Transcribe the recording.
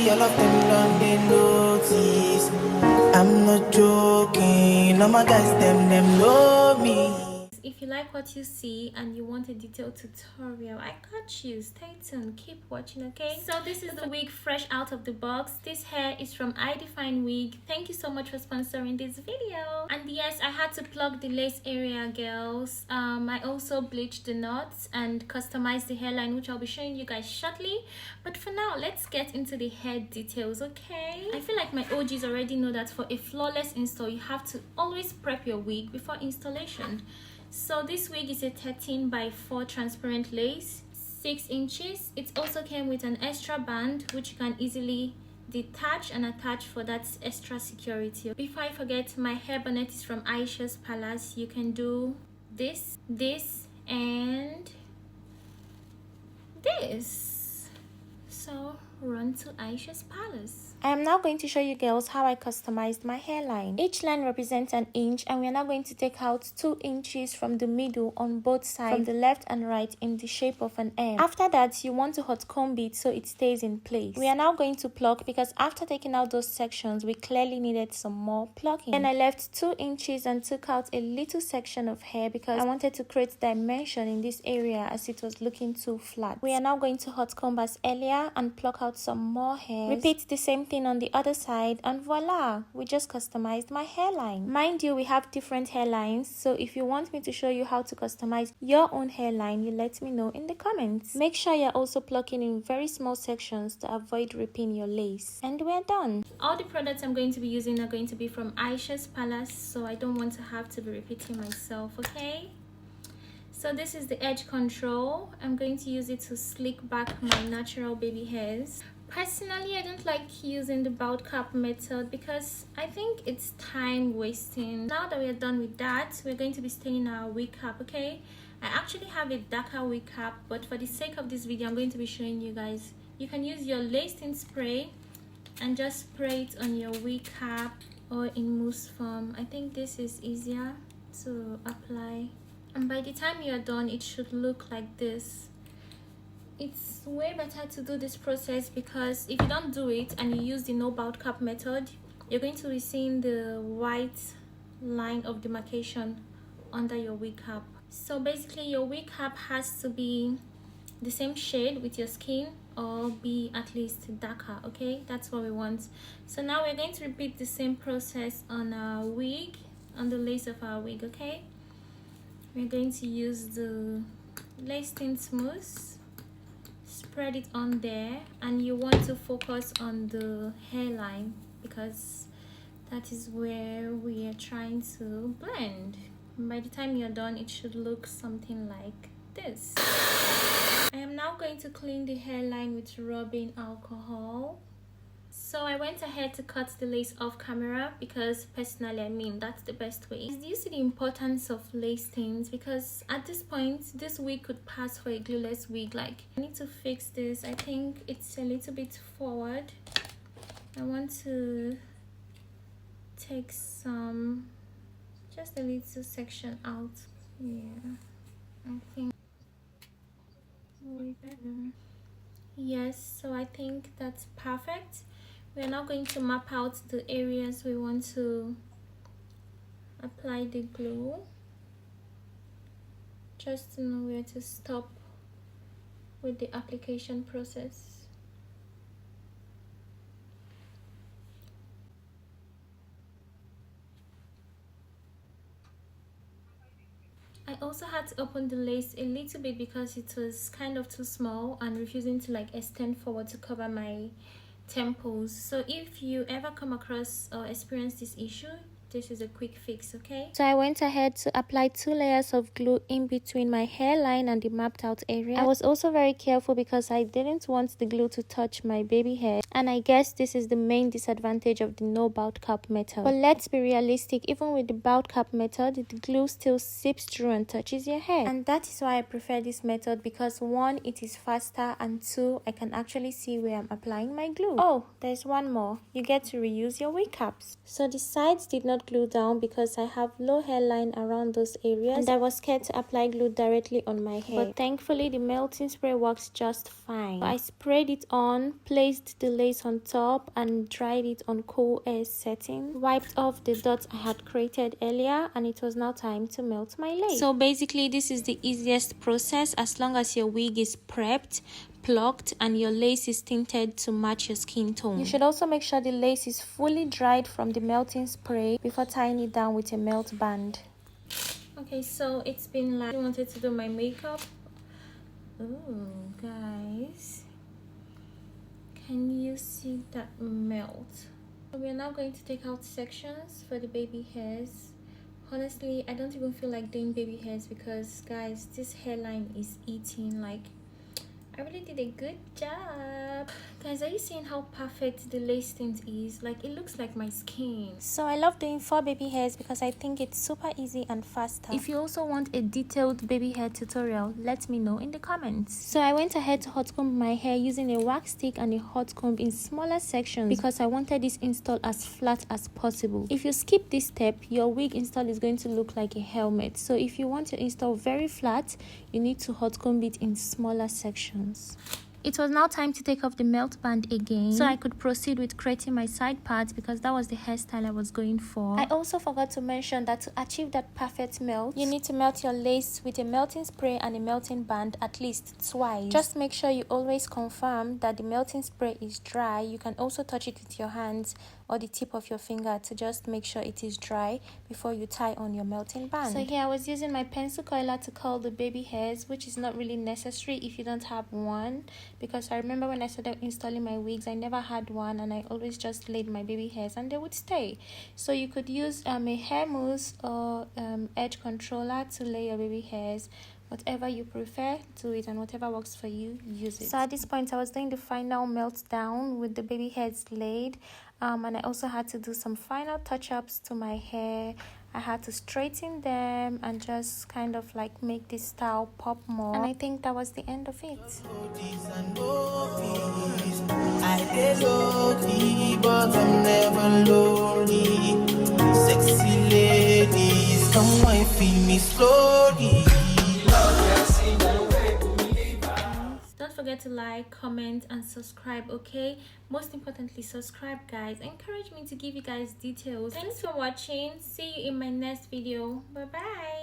all of them done they notice. I'm not joking, all my guys them know me. If you like what you see and you want a detailed tutorial, I got you. Stay tuned, keep watching, okay? So this is the wig fresh out of the box. This hair is from IDefine Wig. Thank you so much for sponsoring this video. And yes, I had to plug the lace area, girls. I also bleached the knots and customized the hairline, which I'll be showing you guys shortly. But for now, let's get into the hair details, okay? I feel like my OGs already know that for a flawless install, you have to always prep your wig before installation. So this wig is a 13 by 4 transparent lace, 6 inches. It also came with an extra band which you can easily detach and attach for that extra security. Before I forget, my hair bonnet is from Aisha's Palace. You can do this, and this. So run to Aisha's Palace. I am now going to show you girls how I customized my hairline. Each line represents an inch, and we are now going to take out 2 inches from the middle on both sides, from the left and right, in the shape of an M. After that, you want to hot comb it so it stays in place. We are now going to pluck, because after taking out those sections, we clearly needed some more plucking. Then I left 2 inches and took out a little section of hair because I wanted to create dimension in this area as it was looking too flat. We are now going to hot comb as earlier and pluck out some more hair. Repeat the same thing on the other side, and voila, we just customized my hairline. Mind you, we have different hairlines, so if you want me to show you how to customize your own hairline, you let me know in the comments. Make sure you're also plucking in very small sections to avoid ripping your lace. And we're done. All the products I'm going to be using are going to be from Aisha's Palace, so I don't want to have to be repeating myself, okay? So this is the edge control. I'm going to use it to slick back my natural baby hairs. Personally, I don't like using the bald cap method because I think it's time wasting. Now that we're done with that, we're going to be staining our wig cap, okay? I actually have a darker wig cap, but for the sake of this video, I'm going to be showing you guys. You can use your lace tint spray and just spray it on your wig cap or in mousse form. I think this is easier to apply. And by the time you're done, it should look like this. It's way better to do this process because if you don't do it and you use the no bald cap method, you're going to be seeing the white line of demarcation under your wig cap. So basically your wig cap has to be the same shade with your skin or be at least darker, okay? That's what we want. So now we're going to repeat the same process on our wig, on the lace of our wig, okay? We're going to use the lace tint mousse, spread it on there, and you want to focus on the hairline because that is where we are trying to blend. By the time you're done, it should look something like this. I am now going to clean the hairline with rubbing alcohol. So I went ahead to cut the lace off camera because personally, I mean, that's the best way. It's due to the importance of lace tints because at this point, this wig could pass for a glueless wig. Like, I need to fix this. I think it's a little bit forward. I want to take some, just a little section out. Yeah, I think way better. Yes, so I think that's perfect. We are now going to map out the areas we want to apply the glue, just to know where to stop with the application process. I also had to open the lace a little bit because it was kind of too small and refusing to like extend forward to cover my temples. So if you ever come across or experience this issue, this is a quick fix, okay? So I went ahead to apply 2 layers of glue in between my hairline and the mapped out area. I was also very careful because I didn't want the glue to touch my baby hair, and I guess this is the main disadvantage of the no bald cap method. But let's be realistic, even with the bald cap method, the glue still seeps through and touches your hair, and that is why I prefer this method because 1, it is faster, and 2, I can actually see where I'm applying my glue. Oh, there's one more. You get to reuse your wig caps. So the sides did not glue down because I have low hairline around those areas and I was scared to apply glue directly on my hair, but thankfully the melting spray works just fine. So I sprayed it on, placed the lace lace on top and dried it on cool air setting. Wiped off the dots I had created earlier, and it was now time to melt my lace. So basically this is the easiest process as long as your wig is prepped, plucked, and your lace is tinted to match your skin tone. You should also make sure the lace is fully dried from the melting spray before tying it down with a melt band. Okay, so it's been like I wanted to do my makeup. Oh guys, can you see that melt? So we are now going to take out sections for the baby hairs. Honestly, I don't even feel like doing baby hairs because guys, this hairline is eating. Like, I really did a good job. Guys, are you seeing how perfect the lace tint is? Like, it looks like my skin. So I love doing 4 baby hairs because I think it's super easy and faster. If you also want a detailed baby hair tutorial, let me know in the comments. So I went ahead to hot comb my hair using a wax stick and a hot comb in smaller sections because I wanted this install as flat as possible. If you skip this step, your wig install is going to look like a helmet. So if you want to install very flat, you need to hot comb it in smaller sections. It was now time to take off the melt band again so I could proceed with creating my side parts because that was the hairstyle I was going for. I also forgot to mention that to achieve that perfect melt, you need to melt your lace with a melting spray and a melting band at least twice. Just make sure you always confirm that the melting spray is dry. You can also touch it with your hands or the tip of your finger to just make sure it is dry before you tie on your melting band. So here I was using my pencil curler to curl the baby hairs, which is not really necessary if you don't have one, because I remember when I started installing my wigs, I never had one and I always just laid my baby hairs and they would stay. So you could use a hair mousse or edge controller to lay your baby hairs. Whatever you prefer, do it, and whatever works for you, use it. So at this point I was doing the final melt down with the baby hairs laid, and I also had to do some final touch-ups to my hair. I had to straighten them and just kind of like make this style pop more, and I think that was the end of it. I lonely, but I'm never lonely. Sexy ladies, come wine feel me slowly. Don't forget to like, comment, and subscribe, okay? Most importantly, subscribe, guys. Encourage me to give you guys details. Thanks for watching. See you in my next video. Bye bye.